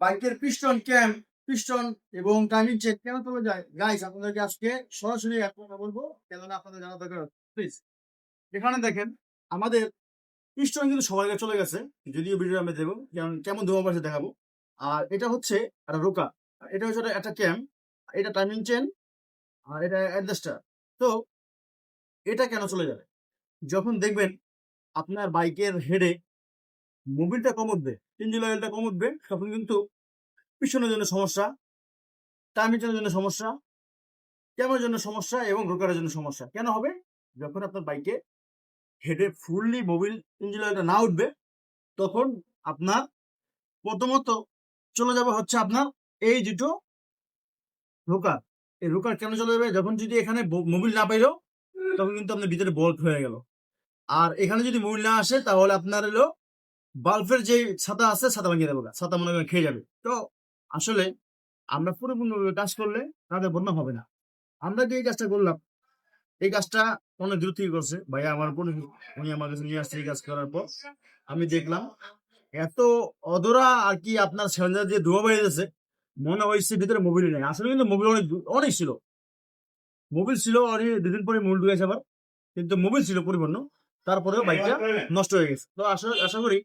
বাইকের পিস্টন ক্যাম, পিস্টন এবং timing check কেন চলে যায় গাইস, আপনাদেরকে আজকে সরাসরি এক কথা বলবো, কেননা আপনাদের জানা দরকার। প্লিজ, এখানে দেখেন আমাদের পিস্টন কিন্তু সবার আগে চলে গেছে, যদিও ভিডিও আমি দেবো কেমন ধোয়া পাশে দেখাবো। আর এটা হচ্ছে একটা রোকা, এটা হচ্ছে একটা ক্যাম, এটা টাইমিং চেন, আর এটা অ্যাডজাস্টার। তো এটা কেন চলে যাবে? যখন দেখবেন আপনার বাইকের হেডে মোবিলটা কম উঠবে, ইঞ্জিন অয়েলটা কম উঠবে, তখন কিন্তু পিছনের জন্য সমস্যা, টাইমিং চেনের জন্য সমস্যা, ক্যামেরার জন্য সমস্যা এবং রোকারের জন্য সমস্যা। কেন হবে? যখন আপনার বাইকে হেডে ফুললি মোবিল ইঞ্জিন অয়েলটা না উঠবে, তখন আপনার প্রথমত চলে যাবে হচ্ছে আপনার এই দুটো রোকার। এই রোকার কেন চলে যাবে? যখন যদি এখানে মোবিল না পাইলো, তখন কিন্তু আপনার ভিতরে বল্ট হয়ে গেল। আর এখানে যদি মোবিল না আসে, তাহলে আপনার হলো বাল্বের যে ছাতা আছে, ছাতা ভাঙিয়ে দেবে, ছাতা মনে করেন খেয়ে যাবে। তো আসলে আমরা পরিপূর্ণভাবে কাজ করলে তাদের বন্যা হবে না। আমরা যে এই কাজটা করলাম, এই কাজটা অনেক দূর থেকে করছে ভাইয়া আমার বোন, উনি আমার কাছে নিয়ে আসছে। এই কাজ করার পর আমি দেখলাম এত অধরা আর কি আপনার সেন্সার দিয়ে ধোয়া বেরিয়েছে, মনে হয়েছে ভিতরে মোবিল নেই। আসলে কিন্তু মোবিল অনেক অনেক ছিল, মোবিল ছিল অনেক, দুদিন পরে মোবিল ঢুকেছে আবার, কিন্তু মোবিল ছিল পরিপূর্ণ, তারপরেও বাইকটা নষ্ট হয়ে গেছে। তো আশা আশা করি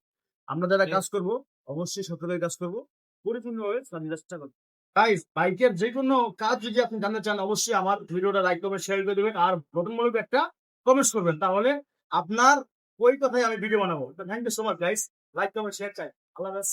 আমরা যারা কাজ করব, অবশ্যই সকলের কাজ করব পরিপূর্ণভাবে চেষ্টা করবো। গাইস, বাইকের যে কোনো কাজ যদি আপনি জানতে চান, অবশ্যই আমার ভিডিওটা লাইক করবেন, শেয়ার করে দেবেন, আর গঠনমূলক একটা কমেন্টস করবেন, তাহলে আপনার ওই কথাই আমি ভিডিও বানাবো। Thank you so much guys, like comment share চাই। আল্লাহ হাফেজ।